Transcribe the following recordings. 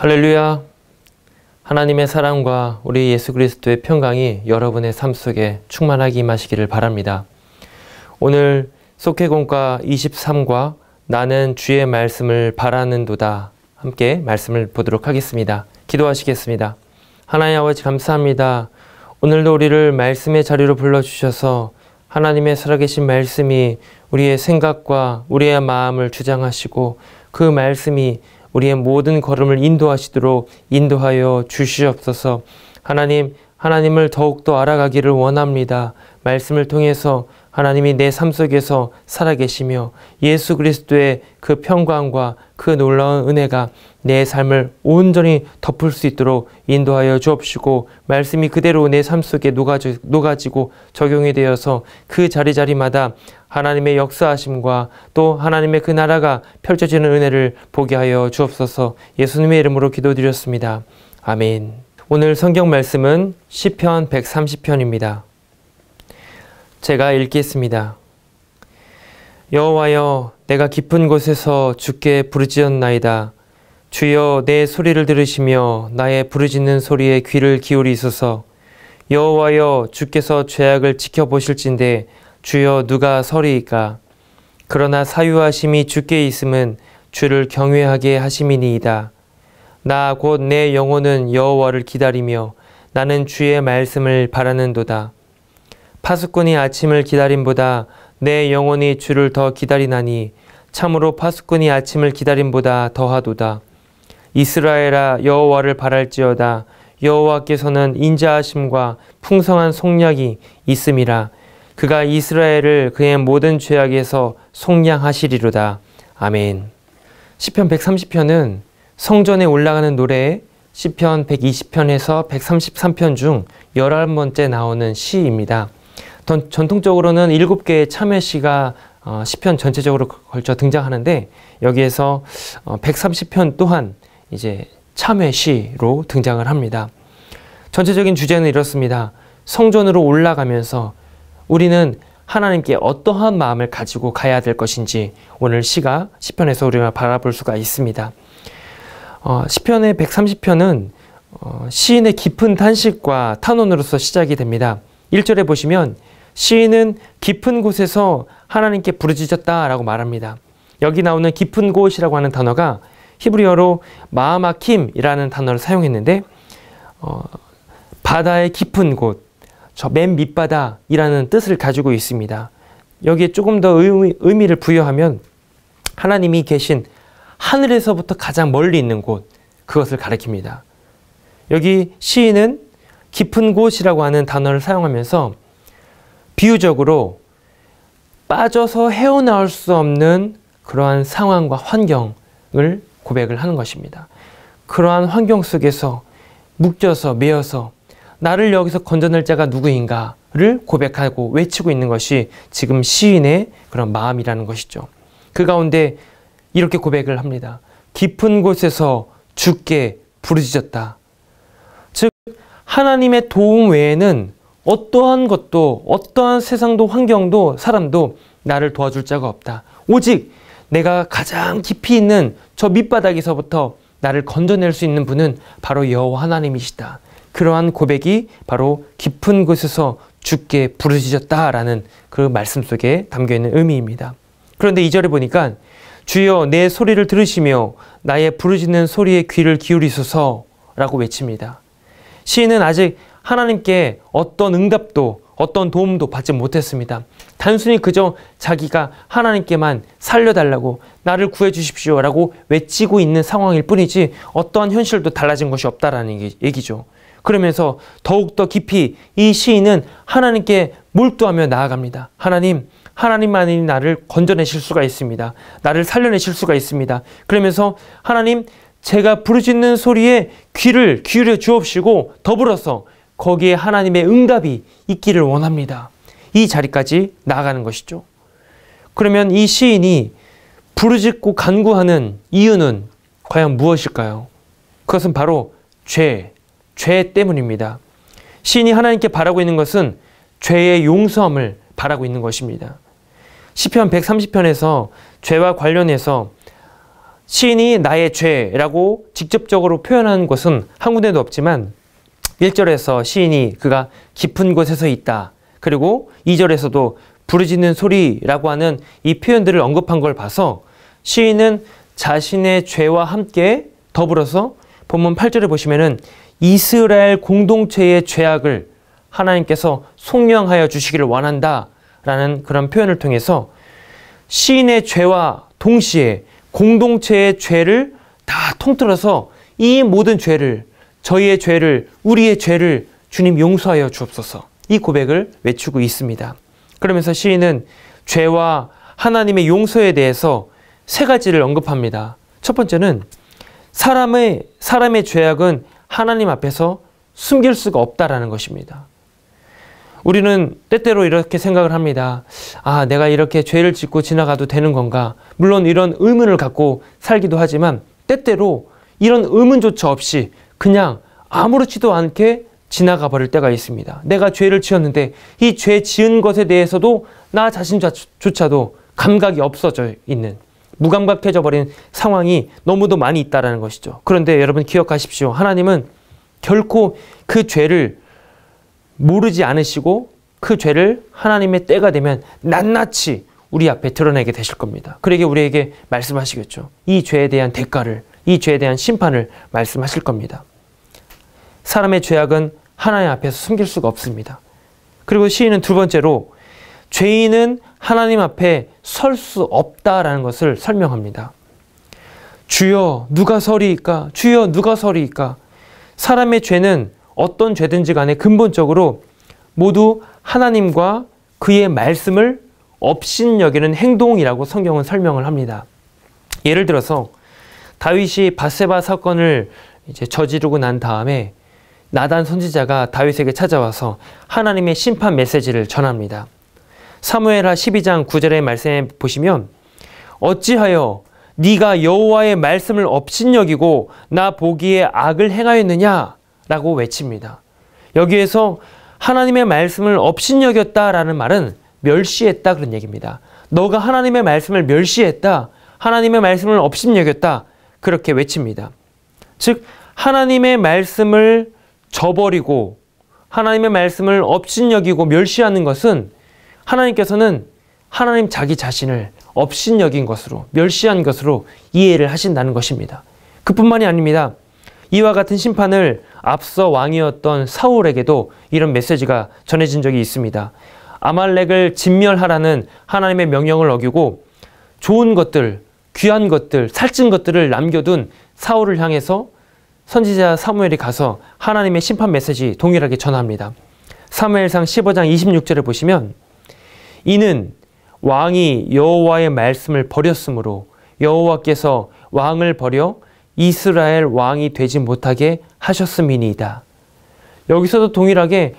할렐루야! 하나님의 사랑과 우리 예수 그리스도의 평강이 여러분의 삶 속에 충만하게 임하시기를 바랍니다. 오늘 속회공과 23과 나는 주의 말씀을 바라는도다 함께 말씀을 보도록 하겠습니다. 기도하시겠습니다. 하나님 아버지 감사합니다. 오늘도 우리를 말씀의 자리로 불러주셔서 하나님의 살아계신 말씀이 우리의 생각과 우리의 마음을 주장하시고 그 말씀이 우리의 모든 걸음을 인도하시도록 인도하여 주시옵소서. 하나님을 더욱더 알아가기를 원합니다. 말씀을 통해서 하나님이 내 삶 속에서 살아계시며 예수 그리스도의 그 평강과 그 놀라운 은혜가 내 삶을 온전히 덮을 수 있도록 인도하여 주옵시고 말씀이 그대로 내 삶 속에 녹아지고 적용이 되어서 그 자리마다 하나님의 역사하심과 또 하나님의 그 나라가 펼쳐지는 은혜를 보게 하여 주옵소서. 예수님의 이름으로 기도드렸습니다. 아멘. 오늘 성경 말씀은 시편 130편입니다. 제가 읽겠습니다. 여호와여, 내가 깊은 곳에서 주께 부르짖었나이다. 주여, 내 소리를 들으시며 나의 부르짖는 소리에 귀를 기울이소서. 여호와여, 주께서 죄악을 지켜보실진데 주여 누가 서리이까? 그러나 사유하심이 주께 있음은 주를 경외하게 하심이니이다. 나 곧 내 영혼은 여호와를 기다리며 나는 주의 말씀을 바라는도다. 파수꾼이 아침을 기다림보다 내 영혼이 주를 더 기다리나니 참으로 파수꾼이 아침을 기다림보다 더하도다. 이스라엘아, 여호와를 바랄지어다. 여호와께서는 인자하심과 풍성한 속량이 있음이라. 그가 이스라엘을 그의 모든 죄악에서 속량하시리로다. 아멘. 시편 130편은 성전에 올라가는 노래에 시편 120편에서 133편 중 11번째 나오는 시입니다. 전통적으로는 7개의 참회시가 시편 전체적으로 걸쳐 등장하는데 여기에서 130편 또한 이제 참회시로 등장을 합니다. 전체적인 주제는 이렇습니다. 성전으로 올라가면서 우리는 하나님께 어떠한 마음을 가지고 가야 될 것인지 오늘 시편에서 우리가 바라볼 수가 있습니다. 시편의 130편은 시인의 깊은 탄식과 탄원으로서 시작이 됩니다. 1절에 보시면 시인은 깊은 곳에서 하나님께 부르짖었다라고 말합니다. 여기 나오는 깊은 곳이라고 하는 단어가 히브리어로 마하마킴이라는 단어를 사용했는데 바다의 깊은 곳, 저 맨 밑바다이라는 뜻을 가지고 있습니다. 여기에 조금 더 의미를 부여하면 하나님이 계신 하늘에서부터 가장 멀리 있는 곳, 그것을 가리킵니다. 여기 시인은 깊은 곳이라고 하는 단어를 사용하면서 비유적으로 빠져서 헤어나올 수 없는 그러한 상황과 환경을 고백을 하는 것입니다. 그러한 환경 속에서 묶여서 매여서 나를 여기서 건져낼 자가 누구인가를 고백하고 외치고 있는 것이 지금 시인의 그런 마음이라는 것이죠. 그 가운데 이렇게 고백을 합니다. 깊은 곳에서 주께 부르짖었다. 즉 하나님의 도움 외에는 어떠한 것도 어떠한 세상도 환경도 사람도 나를 도와줄 자가 없다. 오직 내가 가장 깊이 있는 저 밑바닥에서부터 나를 건져낼 수 있는 분은 바로 여호와 하나님이시다. 그러한 고백이 바로 깊은 곳에서 주께 부르짖었다라는 그 말씀 속에 담겨있는 의미입니다. 그런데 2절에 보니까 주여 내 소리를 들으시며 나의 부르짖는 소리에 귀를 기울이소서 라고 외칩니다. 시인은 아직 하나님께 어떤 응답도 어떤 도움도 받지 못했습니다. 단순히 그저 자기가 하나님께만 살려달라고 나를 구해 주십시오 라고 외치고 있는 상황일 뿐이지 어떠한 현실도 달라진 것이 없다라는 얘기죠. 그러면서 더욱더 깊이 이 시인은 하나님께 몰두하며 나아갑니다. 하나님만이 나를 건져내실 수가 있습니다. 나를 살려내실 수가 있습니다. 그러면서 하나님, 제가 부르짖는 소리에 귀를 기울여 주옵시고 더불어서 거기에 하나님의 응답이 있기를 원합니다. 이 자리까지 나아가는 것이죠. 그러면 이 시인이 부르짖고 간구하는 이유는 과연 무엇일까요? 그것은 바로 죄 때문입니다. 시인이 하나님께 바라고 있는 것은 죄의 용서함을 바라고 있는 것입니다. 시편 130편에서 죄와 관련해서 시인이 나의 죄라고 직접적으로 표현한 곳은 한 군데도 없지만 1절에서 시인이 그가 깊은 곳에서 있다. 그리고 2절에서도 부르짖는 소리라고 하는 이 표현들을 언급한 걸 봐서 시인은 자신의 죄와 함께 더불어서 본문 8절에 보시면은 이스라엘 공동체의 죄악을 하나님께서 속량하여 주시기를 원한다 라는 그런 표현을 통해서 시인의 죄와 동시에 공동체의 죄를 다 통틀어서 이 모든 죄를, 저희의 죄를, 우리의 죄를 주님 용서하여 주옵소서, 이 고백을 외치고 있습니다. 그러면서 시인은 죄와 하나님의 용서에 대해서 세 가지를 언급합니다. 첫 번째는 사람의 죄악은 하나님 앞에서 숨길 수가 없다라는 것입니다. 우리는 때때로 이렇게 생각을 합니다. 아, 내가 이렇게 죄를 짓고 지나가도 되는 건가? 물론 이런 의문을 갖고 살기도 하지만 때때로 이런 의문조차 없이 그냥 아무렇지도 않게 지나가 버릴 때가 있습니다. 내가 죄를 지었는데 이 죄 지은 것에 대해서도 나 자신조차도 감각이 없어져 있는, 무감각해져 버린 상황이 너무도 많이 있다는 것이죠. 그런데 여러분 기억하십시오. 하나님은 결코 그 죄를 모르지 않으시고 그 죄를 하나님의 때가 되면 낱낱이 우리 앞에 드러내게 되실 겁니다. 그러게 우리에게 말씀하시겠죠. 이 죄에 대한 대가를, 이 죄에 대한 심판을 말씀하실 겁니다. 사람의 죄악은 하나님 앞에서 숨길 수가 없습니다. 그리고 시인은 두 번째로 죄인은 하나님 앞에 설 수 없다라는 것을 설명합니다. 주여 누가 서리이까? 주여 누가 서리이까? 사람의 죄는 어떤 죄든지 간에 근본적으로 모두 하나님과 그의 말씀을 업신여기는 행동이라고 성경은 설명을 합니다. 예를 들어서 다윗이 밧세바 사건을 이제 저지르고 난 다음에 나단 선지자가 다윗에게 찾아와서 하나님의 심판 메시지를 전합니다. 사무엘하 12장 9절의 말씀에 보시면 어찌하여 네가 여호와의 말씀을 업신여기고 나 보기에 악을 행하였느냐 라고 외칩니다. 여기에서 하나님의 말씀을 업신여겼다라는 말은 멸시했다 그런 얘기입니다. 너가 하나님의 말씀을 멸시했다, 하나님의 말씀을 업신여겼다, 그렇게 외칩니다. 즉 하나님의 말씀을 저버리고 하나님의 말씀을 업신여기고 멸시하는 것은 하나님께서는 하나님 자기 자신을 업신여긴 것으로, 멸시한 것으로 이해를 하신다는 것입니다. 그뿐만이 아닙니다. 이와 같은 심판을 앞서 왕이었던 사울에게도 이런 메시지가 전해진 적이 있습니다. 아말렉을 진멸하라는 하나님의 명령을 어기고 좋은 것들, 귀한 것들, 살찐 것들을 남겨둔 사울을 향해서 선지자 사무엘이 가서 하나님의 심판 메시지 동일하게 전합니다. 사무엘상 15장 26절에 보시면 이는 왕이 여호와의 말씀을 버렸으므로 여호와께서 왕을 버려 이스라엘 왕이 되지 못하게 하셨음이니이다. 여기서도 동일하게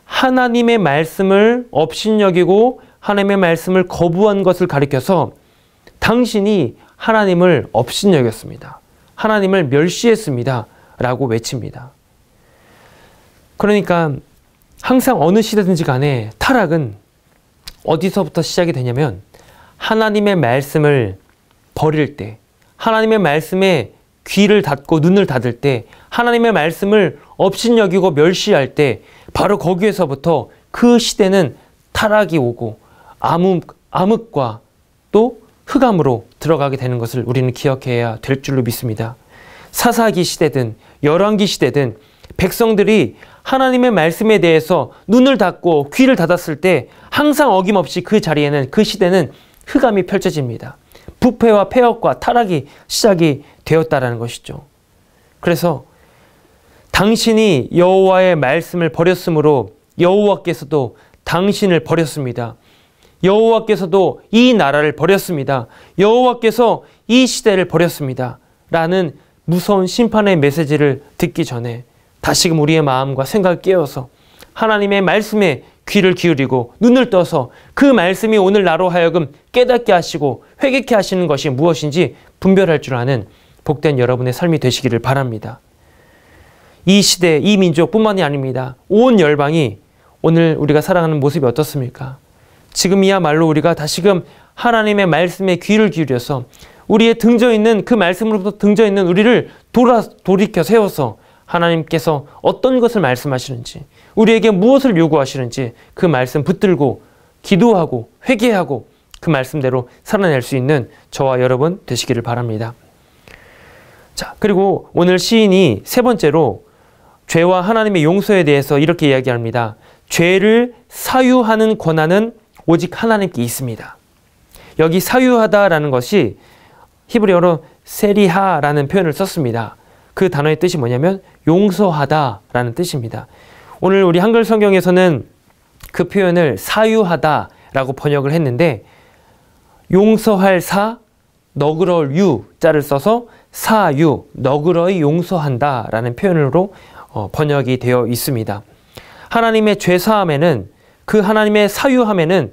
하나님의 말씀을 업신여기고 하나님의 말씀을 거부한 것을 가리켜서 당신이 하나님을 업신여겼습니다. 하나님을 멸시했습니다. 라고 외칩니다. 그러니까 항상 어느 시대든지 간에 타락은 어디서부터 시작이 되냐면 하나님의 말씀을 버릴 때, 하나님의 말씀에 귀를 닫고 눈을 닫을 때, 하나님의 말씀을 업신여기고 멸시할 때 바로 거기에서부터 그 시대는 타락이 오고 암흑과 또 흑암으로 들어가게 되는 것을 우리는 기억해야 될 줄로 믿습니다. 사사기 시대든 열왕기 시대든 백성들이 하나님의 말씀에 대해서 눈을 닫고 귀를 닫았을 때 항상 어김없이 그 자리에는, 그 시대는 흑암이 펼쳐집니다. 부패와 폐역과 타락이 시작이 되었다라는 것이죠. 그래서 당신이 여호와의 말씀을 버렸으므로 여호와께서도 당신을 버렸습니다. 여호와께서도 이 나라를 버렸습니다. 여호와께서 이 시대를 버렸습니다. 라는 무서운 심판의 메시지를 듣기 전에 다시금 우리의 마음과 생각을 깨워서 하나님의 말씀에 귀를 기울이고 눈을 떠서 그 말씀이 오늘 나로 하여금 깨닫게 하시고 회개케 하시는 것이 무엇인지 분별할 줄 아는 복된 여러분의 삶이 되시기를 바랍니다. 이 시대, 이 민족뿐만이 아닙니다. 온 열방이 오늘 우리가 살아가는 모습이 어떻습니까? 지금이야말로 우리가 다시금 하나님의 말씀에 귀를 기울여서 우리의 등져 있는 그 말씀으로부터 등져 있는 우리를 돌이켜 세워서 하나님께서 어떤 것을 말씀하시는지, 우리에게 무엇을 요구하시는지 그 말씀 붙들고 기도하고 회개하고 그 말씀대로 살아낼 수 있는 저와 여러분 되시기를 바랍니다. 자, 그리고 오늘 시인이 세 번째로 죄와 하나님의 용서에 대해서 이렇게 이야기합니다. 죄를 사유하는 권한은 오직 하나님께 있습니다. 여기 사유하다라는 것이 히브리어로 세리하라는 표현을 썼습니다. 그 단어의 뜻이 뭐냐면 용서하다라는 뜻입니다. 오늘 우리 한글 성경에서는 그 표현을 사유하다라고 번역을 했는데 용서할 사, 너그러울 유 자를 써서 사유, 너그러이 용서한다라는 표현으로 번역이 되어 있습니다. 하나님의 죄사함에는, 그 하나님의 사유함에는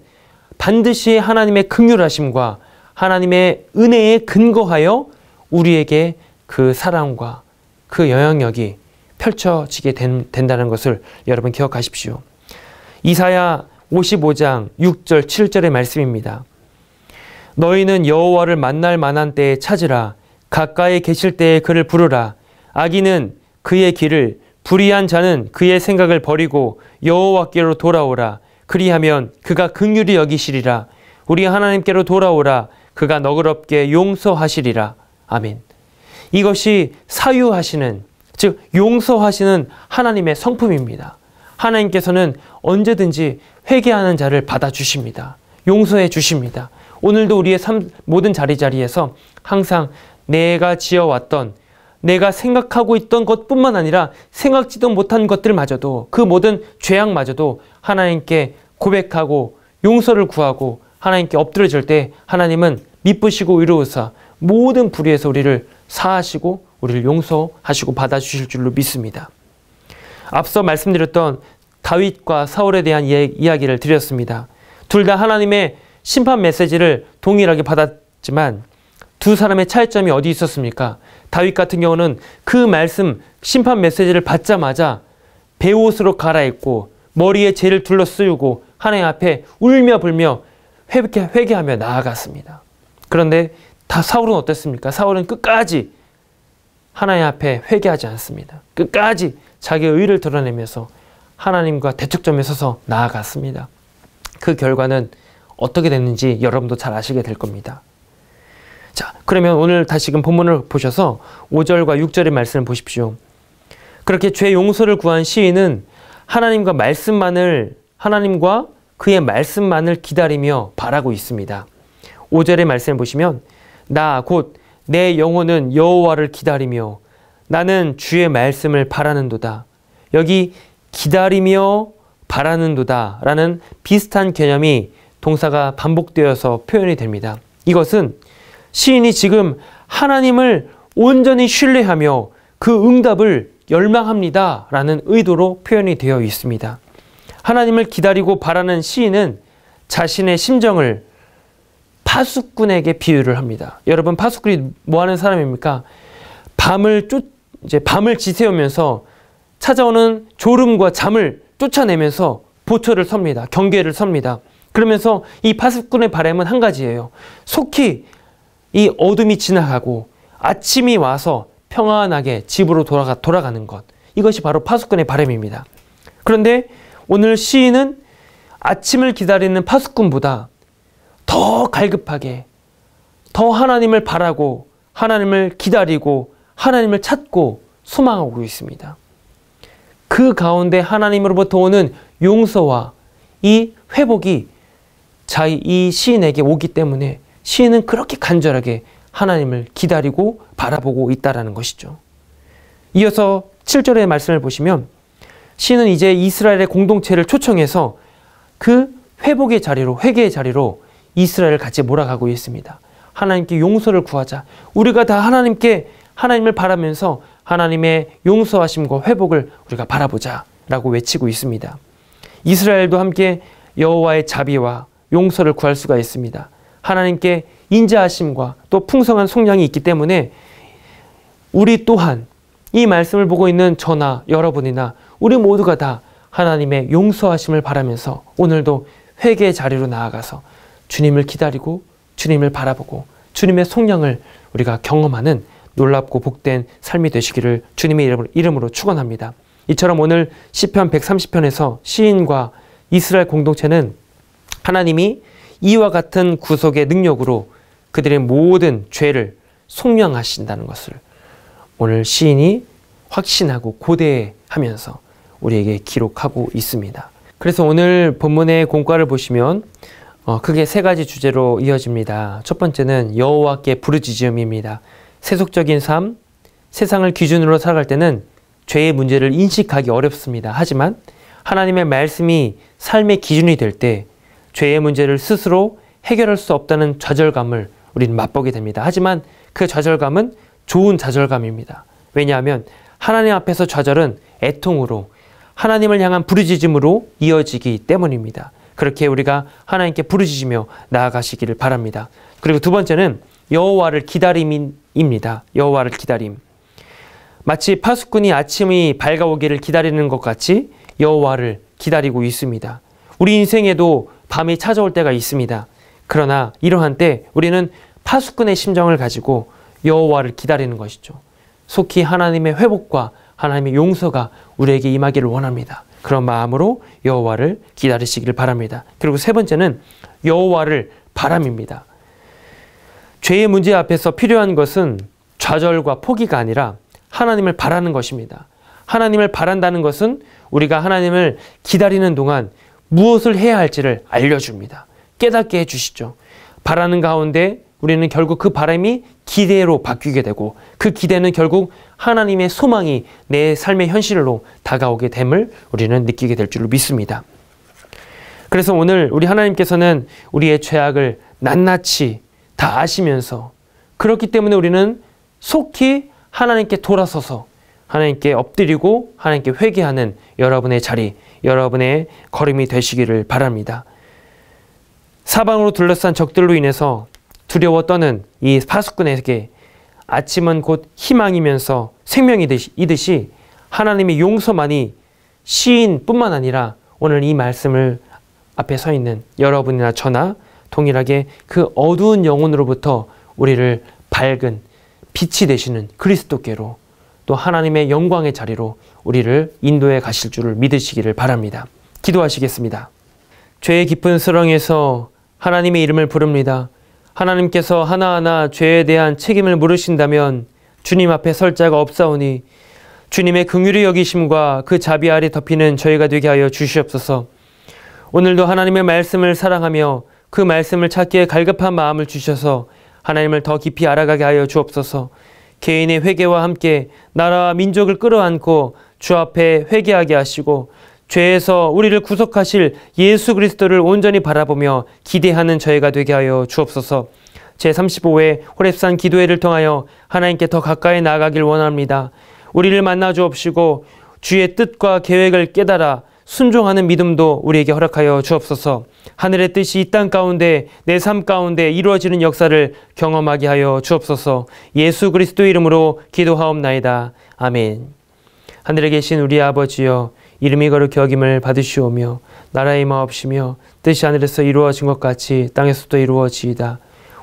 반드시 하나님의 긍휼하심과 하나님의 은혜에 근거하여 우리에게 그 사랑과 그 영향력이 펼쳐지게 된다는 것을 여러분 기억하십시오. 이사야 55장 6절 7절의 말씀입니다. 너희는 여호와를 만날 만한 때에 찾으라. 가까이 계실 때에 그를 부르라. 악인은 그의 길을, 불의한 자는 그의 생각을 버리고 여호와께로 돌아오라. 그리하면 그가 긍휼히 여기시리라. 우리 하나님께로 돌아오라. 그가 너그럽게 용서하시리라. 아멘. 이것이 사유하시는, 즉 용서하시는 하나님의 성품입니다. 하나님께서는 언제든지 회개하는 자를 받아주십니다. 용서해 주십니다. 오늘도 우리의 모든 자리자리에서 항상 내가 지어왔던, 내가 생각하고 있던 것뿐만 아니라 생각지도 못한 것들마저도, 그 모든 죄악마저도 하나님께 고백하고 용서를 구하고 하나님께 엎드려질 때 하나님은 미쁘시고 의로우사 모든 불의에서 우리를 사하시고 우리를 용서하시고 받아주실 줄로 믿습니다. 앞서 말씀드렸던 다윗과 사울에 대한 이야기를 드렸습니다. 둘 다 하나님의 심판 메시지를 동일하게 받았지만 두 사람의 차이점이 어디 있었습니까? 다윗 같은 경우는 그 말씀, 심판 메시지를 받자마자 베옷으로 갈아입고 머리에 죄를 둘러 쓰고 하나님 앞에 울며 불며 회개하며 나아갔습니다. 그런데 사울은 어땠습니까? 사울은 끝까지 하나님 앞에 회개하지 않습니다. 끝까지 자기의 의를 드러내면서 하나님과 대척점에 서서 나아갔습니다. 그 결과는 어떻게 됐는지 여러분도 잘 아시게 될 겁니다. 자, 그러면 오늘 다시금 본문을 보셔서 5절과 6절의 말씀을 보십시오. 그렇게 죄 용서를 구한 시인은 하나님과 그의 말씀만을 기다리며 바라고 있습니다. 5절의 말씀을 보시면 나 곧 내 영혼은 여호와를 기다리며 나는 주의 말씀을 바라는도다. 여기 기다리며 바라는도다 라는 비슷한 개념이 동사가 반복되어서 표현이 됩니다. 이것은 시인이 지금 하나님을 온전히 신뢰하며 그 응답을 열망합니다 라는 의도로 표현이 되어 있습니다. 하나님을 기다리고 바라는 시인은 자신의 심정을 파수꾼에게 비유를 합니다. 여러분, 파수꾼이 뭐 하는 사람입니까? 밤을 지새우면서 찾아오는 졸음과 잠을 쫓아내면서 보초를 섭니다. 경계를 섭니다. 그러면서 이 파수꾼의 바람은 한 가지예요. 속히 이 어둠이 지나가고 아침이 와서 평안하게 집으로 돌아가는 것. 이것이 바로 파수꾼의 바람입니다. 그런데 오늘 시인은 아침을 기다리는 파수꾼보다 더 갈급하게, 더 하나님을 바라고 하나님을 기다리고 하나님을 찾고 소망하고 있습니다. 그 가운데 하나님으로부터 오는 용서와 이 회복이 이 시인에게 오기 때문에 시인은 그렇게 간절하게 하나님을 기다리고 바라보고 있다는 것이죠. 이어서 7절의 말씀을 보시면 시인은 이제 이스라엘의 공동체를 초청해서 그 회복의 자리로, 회개의 자리로 이스라엘을 같이 몰아가고 있습니다. 하나님께 용서를 구하자. 우리가 다 하나님을 바라면서 하나님의 용서하심과 회복을 우리가 바라보자 라고 외치고 있습니다. 이스라엘도 함께 여호와의 자비와 용서를 구할 수가 있습니다. 하나님께 인자하심과 또 풍성한 속량이 있기 때문에 우리 또한 이 말씀을 보고 있는 저나 여러분이나 우리 모두가 다 하나님의 용서하심을 바라면서 오늘도 회개의 자리로 나아가서 주님을 기다리고 주님을 바라보고 주님의 속량을 우리가 경험하는 놀랍고 복된 삶이 되시기를 주님의 이름으로 축원합니다. 이처럼 오늘 시편 130편에서 시인과 이스라엘 공동체는 하나님이 이와 같은 구속의 능력으로 그들의 모든 죄를 속량하신다는 것을 오늘 시인이 확신하고 고대하면서 우리에게 기록하고 있습니다. 그래서 오늘 본문의 공과를 보시면 크게 세 가지 주제로 이어집니다. 첫 번째는 여호와께 부르짖음입니다. 세속적인 삶, 세상을 기준으로 살아갈 때는 죄의 문제를 인식하기 어렵습니다. 하지만 하나님의 말씀이 삶의 기준이 될 때 죄의 문제를 스스로 해결할 수 없다는 좌절감을 우리는 맛보게 됩니다. 하지만 그 좌절감은 좋은 좌절감입니다. 왜냐하면 하나님 앞에서 좌절은 애통으로 하나님을 향한 부르짖음으로 이어지기 때문입니다. 그렇게 우리가 하나님께 부르짖으며 나아가시기를 바랍니다. 그리고 두 번째는 여호와를 기다림입니다. 여호와를 기다림. 마치 파수꾼이 아침이 밝아오기를 기다리는 것 같이 여호와를 기다리고 있습니다. 우리 인생에도 밤이 찾아올 때가 있습니다. 그러나 이러한 때 우리는 파수꾼의 심정을 가지고 여호와를 기다리는 것이죠. 속히 하나님의 회복과 하나님의 용서가 우리에게 임하기를 원합니다. 그런 마음으로 여호와를 기다리시기를 바랍니다. 그리고 세 번째는 여호와를 바람입니다. 죄의 문제 앞에서 필요한 것은 좌절과 포기가 아니라 하나님을 바라는 것입니다. 하나님을 바란다는 것은 우리가 하나님을 기다리는 동안 무엇을 해야 할지를 알려줍니다. 깨닫게 해주시죠. 바라는 가운데 우리는 결국 그 바람이 기대로 바뀌게 되고 그 기대는 결국 하나님의 소망이 내 삶의 현실로 다가오게 됨을 우리는 느끼게 될 줄로 믿습니다. 그래서 오늘 우리 하나님께서는 우리의 죄악을 낱낱이 다 아시면서 그렇기 때문에 우리는 속히 하나님께 돌아서서 하나님께 엎드리고 하나님께 회개하는 여러분의 자리, 여러분의 걸음이 되시기를 바랍니다. 사방으로 둘러싼 적들로 인해서 두려워 떠는 이 파수꾼에게 아침은 곧 희망이면서 생명이듯이 하나님의 용서만이 시인뿐만 아니라 오늘 이 말씀을 앞에 서 있는 여러분이나 저나 동일하게 그 어두운 영혼으로부터 우리를 밝은 빛이 되시는 그리스도께로 또 하나님의 영광의 자리로 우리를 인도해 가실 줄을 믿으시기를 바랍니다. 기도하시겠습니다. 죄의 깊은 수렁에서 하나님의 이름을 부릅니다. 하나님께서 하나하나 죄에 대한 책임을 물으신다면 주님 앞에 설 자가 없사오니 주님의 긍휼히 여기심과 그 자비 아래 덮이는 저희가 되게 하여 주시옵소서. 오늘도 하나님의 말씀을 사랑하며 그 말씀을 찾기에 갈급한 마음을 주셔서 하나님을 더 깊이 알아가게 하여 주옵소서. 개인의 회개와 함께 나라와 민족을 끌어안고 주 앞에 회개하게 하시고 죄에서 우리를 구속하실 예수 그리스도를 온전히 바라보며 기대하는 저희가 되게 하여 주옵소서. 제35회 호렙산 기도회를 통하여 하나님께 더 가까이 나아가길 원합니다. 우리를 만나 주옵시고 주의 뜻과 계획을 깨달아 순종하는 믿음도 우리에게 허락하여 주옵소서. 하늘의 뜻이 이 땅 가운데 내 삶 가운데 이루어지는 역사를 경험하게 하여 주옵소서. 예수 그리스도 이름으로 기도하옵나이다. 아멘. 하늘에 계신 우리 아버지여, 이름이 거룩히 여김을 받으시오며 나라의 마옵시며 뜻이 하늘에서 이루어진 것 같이 땅에서도 이루어지이다.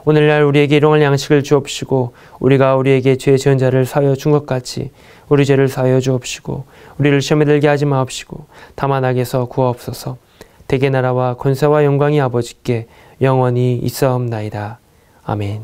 오늘날 우리에게 일용할 양식을 주옵시고 우리가 우리에게 죄 지은 자를 사하여 준 것 같이 우리 죄를 사하여 주옵시고 우리를 시험에 들게 하지 마옵시고 다만 악에서 구하옵소서. 대개 나라와 권세와 영광이 아버지께 영원히 있사옵나이다. 아멘.